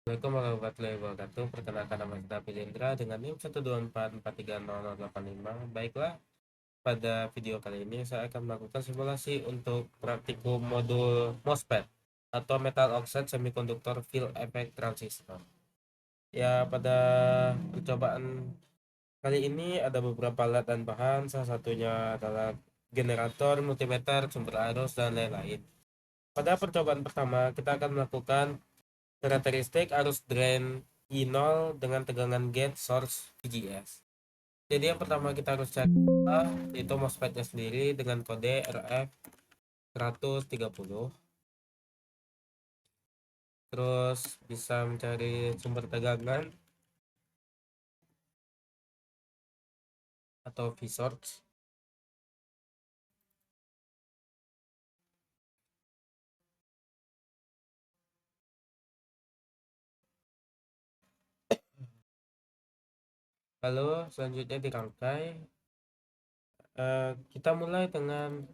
Assalamualaikum warahmatullahi wabarakatuh. Perkenalkan, nama saya David Indra dengan NIM 124430085. Baiklah, pada video kali ini saya akan melakukan simulasi untuk praktikum modul MOSFET atau Metal Oxide Semiconductor Field Effect Transistor. Ya, pada percobaan kali ini ada beberapa alat dan bahan, salah satunya adalah generator, multimeter, sumber arus, dan lain-lain. Pada percobaan pertama, kita akan melakukan karakteristik arus drain I0 dengan tegangan gate source VGS. Jadi yang pertama kita harus cari itu MOSFET-nya sendiri dengan kode RF 130. Terus bisa mencari sumber tegangan atau V source. Lalu selanjutnya dirangkai. Kita mulai dengan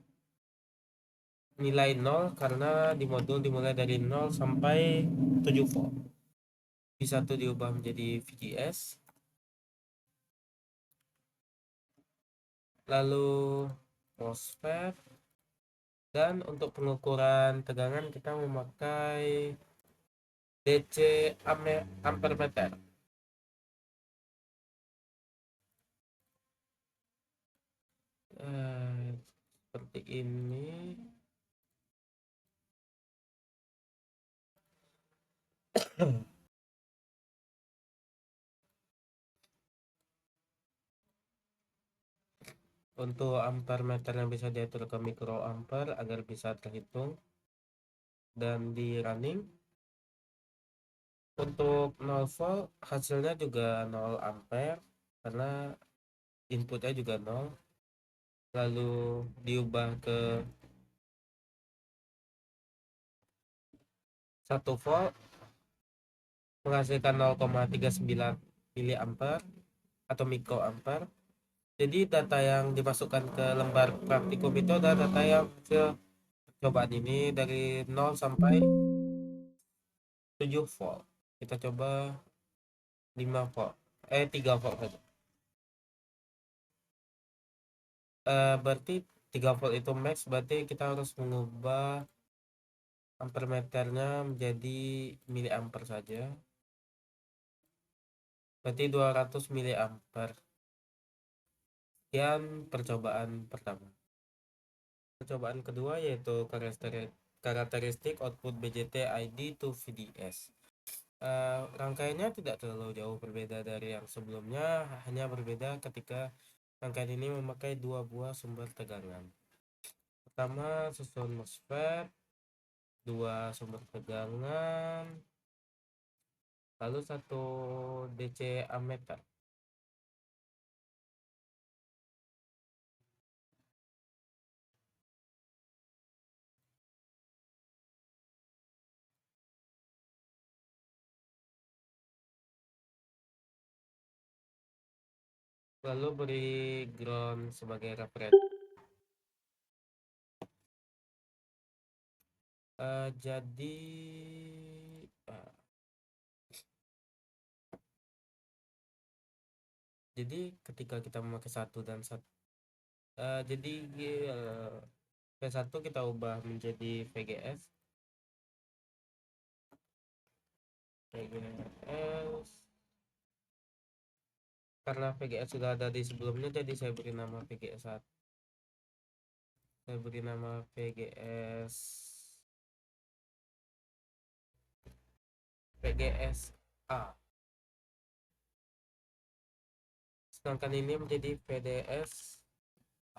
nilai 0 karena di modul dimulai dari 0 sampai 7 volt. V1 diubah menjadi VGS. Lalu MOSFET. Dan untuk pengukuran tegangan kita memakai DC ampermeter. Seperti ini. Untuk ampermeter yang bisa diatur ke mikroampere agar bisa terhitung dan di running. Untuk 0 volt hasilnya juga 0 ampere karena inputnya juga 0. Lalu diubah ke 1 volt menghasilkan 0,39 miliampere atau mikroampere. Jadi data yang dimasukkan ke lembar praktikum itu adalah data yang hasil percobaan ini dari 0 sampai 7 volt. Kita coba 5 volt. 3 volt saja. Berarti 3 volt itu max, berarti kita harus mengubah ampermeternya menjadi miliampere saja. Berarti 200 miliampere. Sekian percobaan pertama. Percobaan kedua yaitu karakteristik output BJT ID to VDS. Rangkaiannya tidak terlalu jauh berbeda dari yang sebelumnya, hanya berbeda ketika rangkaian ini memakai dua buah sumber tegangan. Pertama, susun MOSFET, dua sumber tegangan, lalu satu DC ammeter. Lalu beri ground sebagai referensi. Jadi uh, jadi ketika kita memakai satu dan satu, jadi P1 kita ubah menjadi VGS. Karena VGS sudah ada di sebelumnya, jadi saya beri nama VGS 1. Saya beri nama VGS A. Sedangkan ini menjadi VDS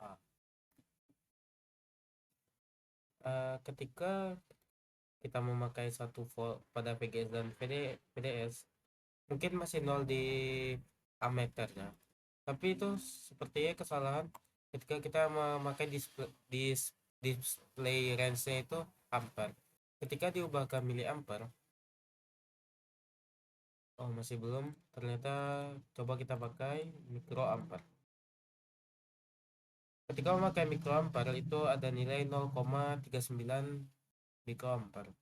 A. Ketika kita memakai 1 volt pada VGS dan VDS, mungkin masih 0 di ammeternya. Tapi itu sepertinya kesalahan ketika kita memakai display range-nya itu ampere. Ketika diubah ke miliampere, oh masih belum, ternyata coba kita pakai mikroampere. Ketika memakai mikroampere itu ada nilai 0,39 mikroampere.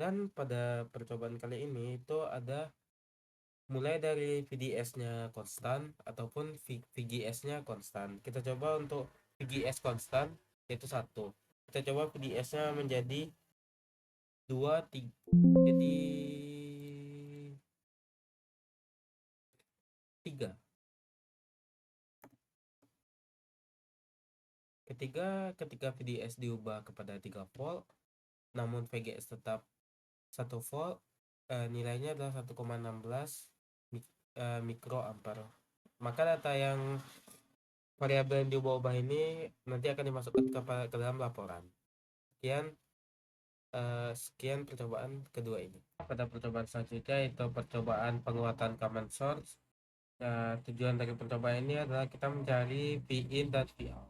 Dan pada percobaan kali ini itu ada mulai dari VDS-nya konstan ataupun VGS-nya konstan. Kita coba untuk VGS konstan yaitu 1. Kita coba VDS-nya menjadi 2, 3. Jadi 3. Ketika VDS diubah kepada 3 volt, namun VGS tetap 1 volt, nilainya adalah 1,16 mikroampere. Maka data yang variabel yang diubah-ubah ini nanti akan dimasukkan ke dalam laporan. Sekian percobaan kedua ini. Pada percobaan selanjutnya itu percobaan penguatan command source. Tujuan dari percobaan ini adalah kita mencari Vin dan Vout.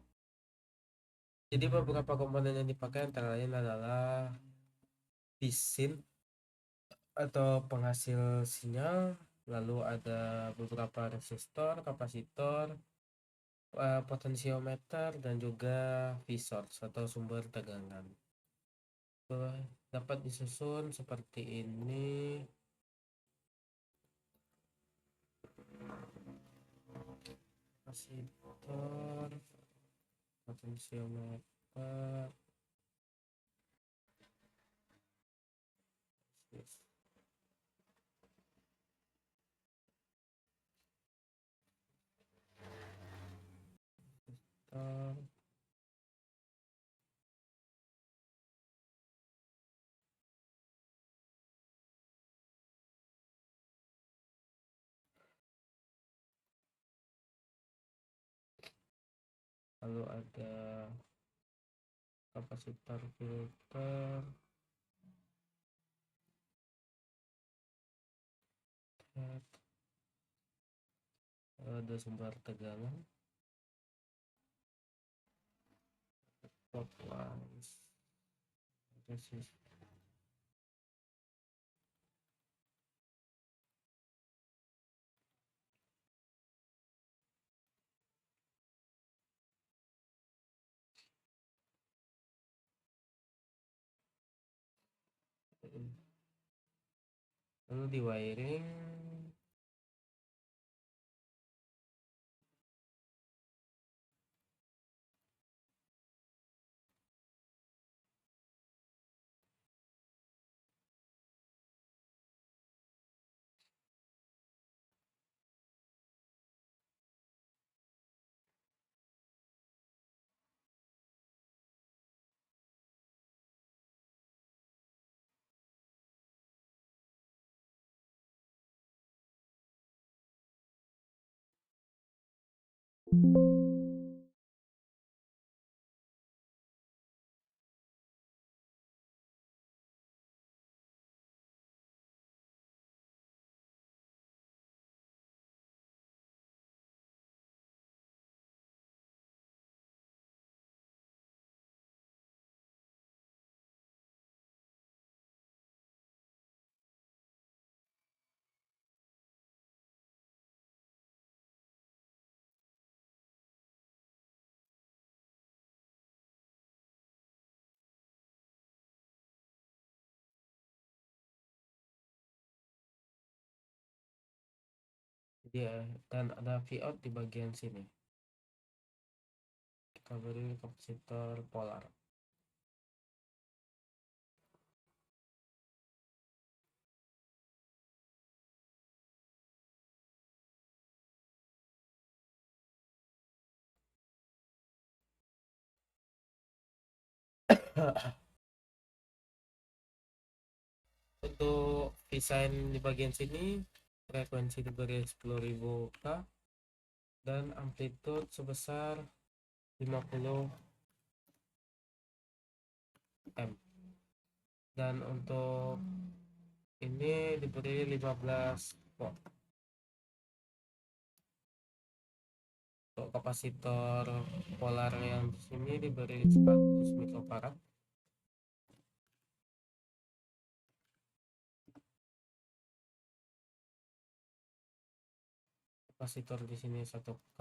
Jadi beberapa komponen yang dipakai antara lain adalah Vsin atau penghasil sinyal, lalu ada beberapa resistor, kapasitor, potensiometer, dan juga V-source atau sumber tegangan. Dapat disusun seperti ini. Kapasitor, potensiometer, lalu ada kapasitor filter, ada sumber tegangan, clockwise, resistor, lalu di wiring dia, dan ada Vout di bagian sini. Kita beri kapasitor polar. Untuk desain di bagian sini, frekuensi diberi 10.000 K dan amplitude sebesar 50 M, dan untuk ini diberi 15 volt. Untuk kapasitor polar yang di sini diberi 100 mikrofarad. Kapasitor di sini 1K.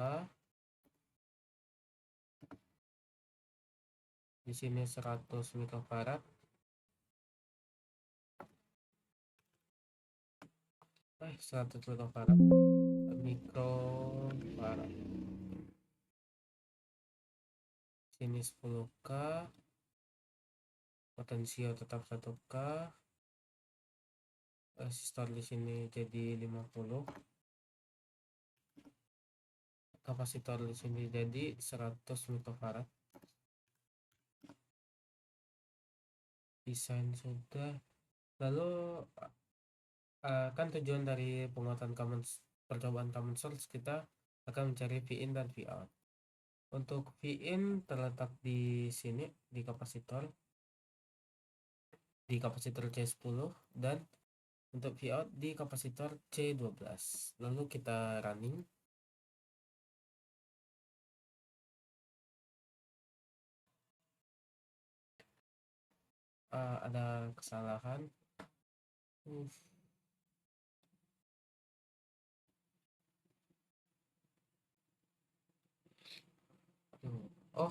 Di sini 100 mikrofarad. 100 mikrofarad mikrofarad sini 10k, potensio tetap 1k, resistor di sini jadi 50, kapasitor di sini jadi 100 mikrofarad. Desain sudah. Lalu kan tujuan dari penguatan percobaan common source kita akan mencari V in dan V out. Untuk V in terletak di sini di kapasitor C10, dan untuk V out di kapasitor C12. Lalu kita running. Ada kesalahan. Oh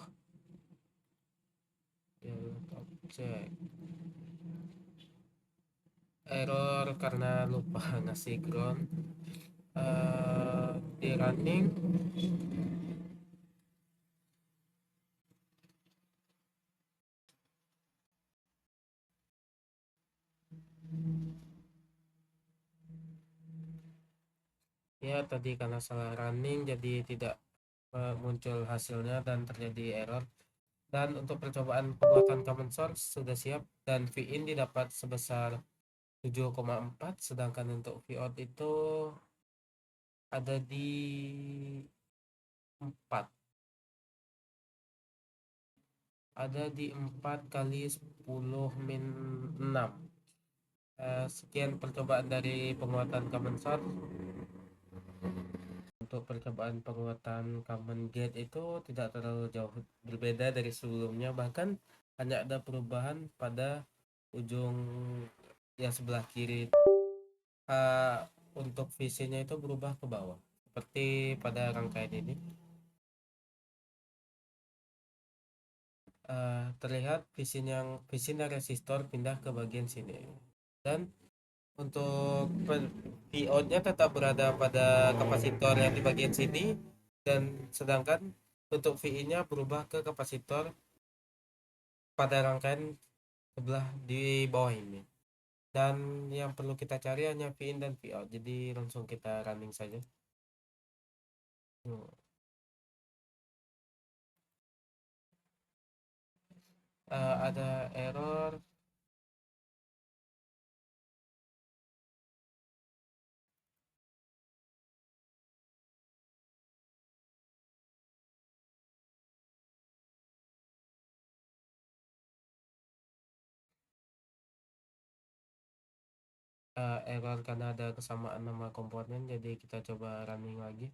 ya, cek error karena lupa ngasih ground. Di running ya, tadi karena salah running jadi tidak muncul hasilnya dan terjadi error. Dan untuk percobaan pembuatan common source sudah siap, dan V in didapat sebesar 7,4, sedangkan untuk V out itu ada di 4, kali 10 min 6. Sekian percobaan dari penguatan common source. Untuk percobaan penguatan common gate itu tidak terlalu jauh berbeda dari sebelumnya, bahkan hanya ada perubahan pada ujung yang sebelah kiri. Untuk visinya itu berubah ke bawah seperti pada rangkaian ini. Terlihat visinya resistor pindah ke bagian sini, dan untuk diode-nya tetap berada pada kapasitor yang di bagian sini, dan sedangkan untuk VI-nya berubah ke kapasitor pada rangkaian sebelah di bawah ini. Dan yang perlu kita cari hanya V in dan V out, jadi langsung kita running saja. Ada error. Error karena ada kesamaan nama komponen, jadi kita coba running lagi.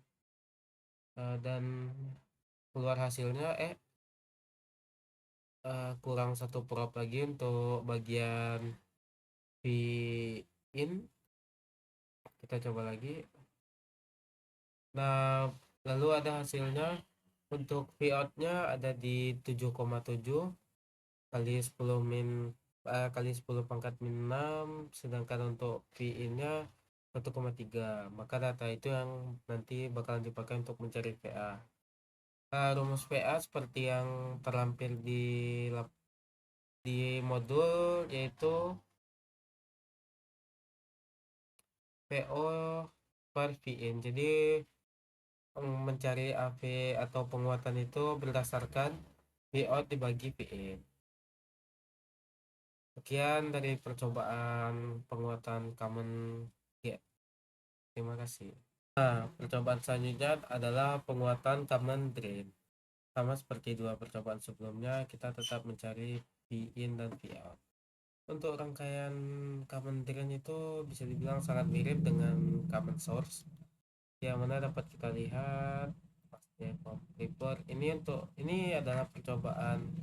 Dan keluar hasilnya kurang satu prop lagi untuk bagian V in. Kita coba lagi. Nah, lalu ada hasilnya. Untuk V out nya ada di 7,7 kali 10 min kali 10 pangkat min 6, sedangkan untuk V in nya 1,3. Maka data itu yang nanti bakalan dipakai untuk mencari VA. Rumus VA seperti yang terlampir di modul, yaitu PO per VN. Jadi mencari AV atau penguatan itu berdasarkan VO dibagi VN. Sekian dari percobaan penguatan common gate. Terima kasih. Nah, percobaan selanjutnya adalah penguatan common drain. Sama seperti dua percobaan sebelumnya, kita tetap mencari V in dan V out. Untuk rangkaian common drain itu bisa dibilang sangat mirip dengan common source, yang mana dapat kita lihat ya, paper ini adalah percobaan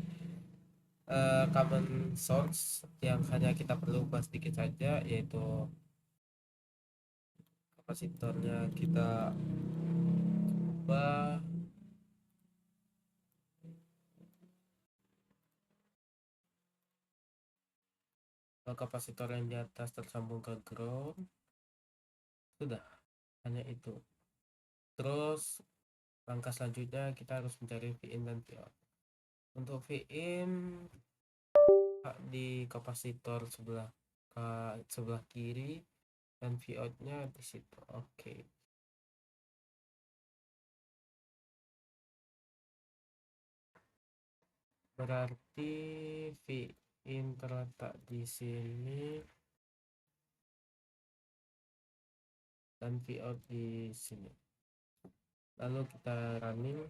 common source yang hanya kita perlu bahas sedikit saja, yaitu kapasitornya kita ubah. Kapasitor yang di atas tersambung ke ground, Sudah, hanya itu. Terus langkah selanjutnya kita harus mencari Vin dan Vout. Untuk Vin di kapasitor sebelah kiri dan Vout-nya di situ. Oke. Berarti Vin terletak di sini dan Vout di sini. Lalu kita running.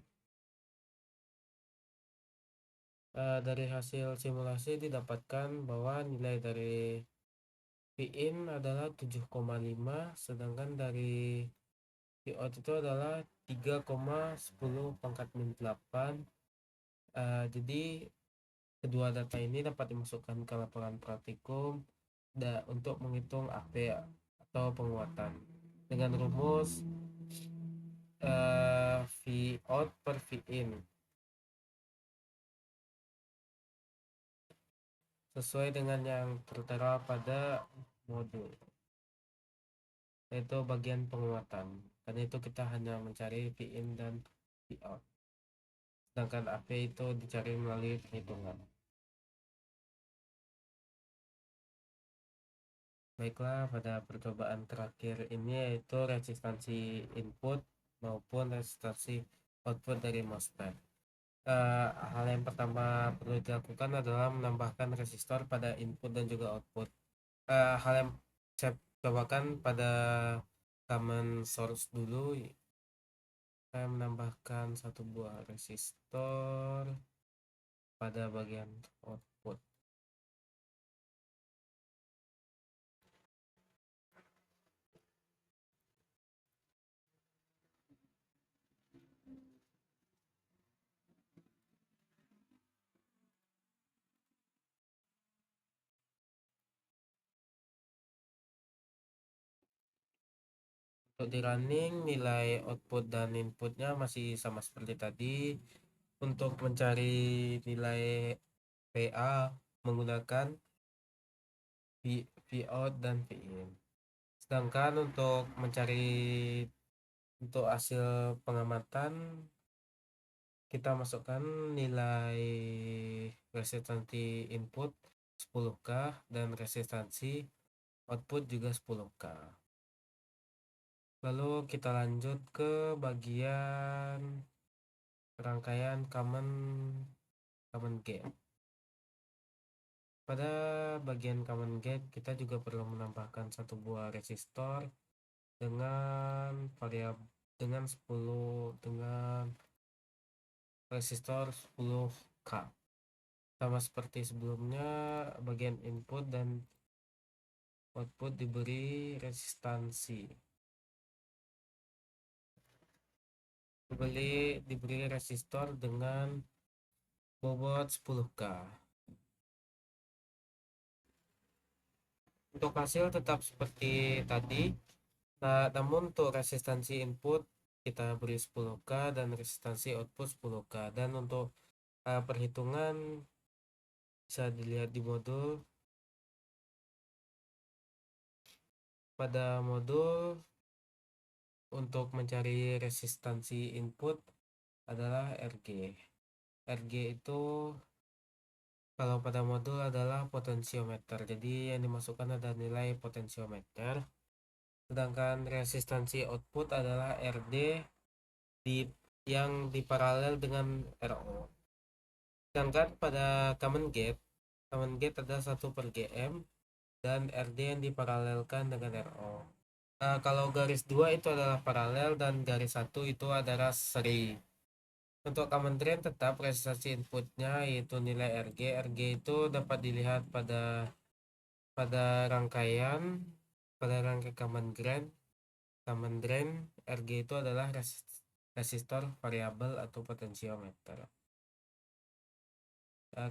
Dari hasil simulasi didapatkan bahwa nilai dari Vin adalah 7,5, sedangkan dari Vout itu adalah 3,10 pangkat min 8. Jadi kedua data ini dapat dimasukkan ke laporan praktikum untuk menghitung AP atau penguatan dengan rumus Vout per Vin sesuai dengan yang tertera pada modul, yaitu bagian penguatan. Karena itu kita hanya mencari Vin dan Vout, sedangkan AP itu dicari melalui perhitungan. Baiklah, pada percobaan terakhir ini yaitu resistansi input maupun resistansi output dari MOSFET. Hal yang pertama perlu dilakukan adalah menambahkan resistor pada input dan juga output. Hal yang saya cobakan pada common source dulu. Saya menambahkan satu buah resistor pada bagian output. Untuk di running, nilai output dan inputnya masih sama seperti tadi. Untuk mencari nilai PA menggunakan Vout dan Vin. Sedangkan untuk hasil pengamatan, kita masukkan nilai resistansi input 10K dan resistansi output juga 10K. Lalu kita lanjut ke bagian rangkaian common gate. Pada bagian common gate kita juga perlu menambahkan satu buah resistor dengan dengan resistor 10K. Sama seperti sebelumnya, bagian input dan output diberi resistansi. Diberi resistor dengan bobot 10K. Untuk hasil tetap seperti tadi. Nah, namun untuk resistansi input kita beri 10K dan resistansi output 10K. Dan untuk perhitungan bisa dilihat di modul. Pada modul untuk mencari resistansi input adalah RG. RG itu kalau pada modul adalah potensiometer. Jadi yang dimasukkan adalah nilai potensiometer. Sedangkan resistansi output adalah RD yang diparalel dengan RO. Sedangkan pada common gate adalah 1 per GM dan RD yang diparalelkan dengan RO. Kalau garis 2 itu adalah paralel dan garis 1 itu adalah seri. Untuk common drain tetap resistansi inputnya yaitu nilai RG. RG itu dapat dilihat pada rangkaian common drain. RG itu adalah resistor variabel atau potensiometer.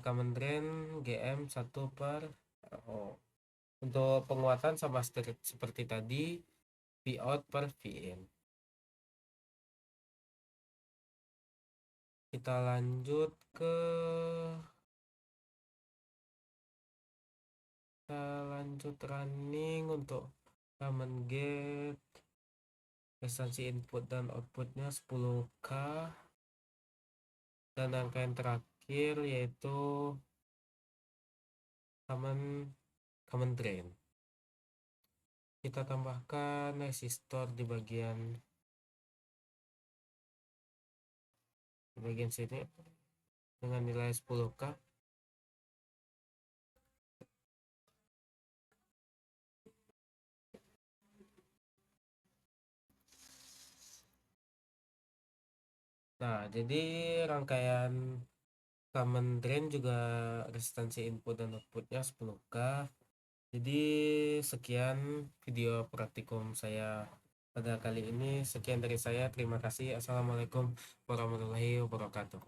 Common drain GM 1 per RO. Untuk penguatan sama seperti tadi, Vout per Vin. Kita lanjut running untuk common gate. resistansi input dan outputnya 10K, dan angka yang terakhir yaitu common common drain. Kita tambahkan resistor di bagian sini dengan nilai 10K. Nah, jadi rangkaian common drain juga resistansi input dan outputnya 10K. Jadi sekian video praktikum saya pada kali ini. Sekian dari saya. Terima kasih. Assalamualaikum warahmatullahi wabarakatuh.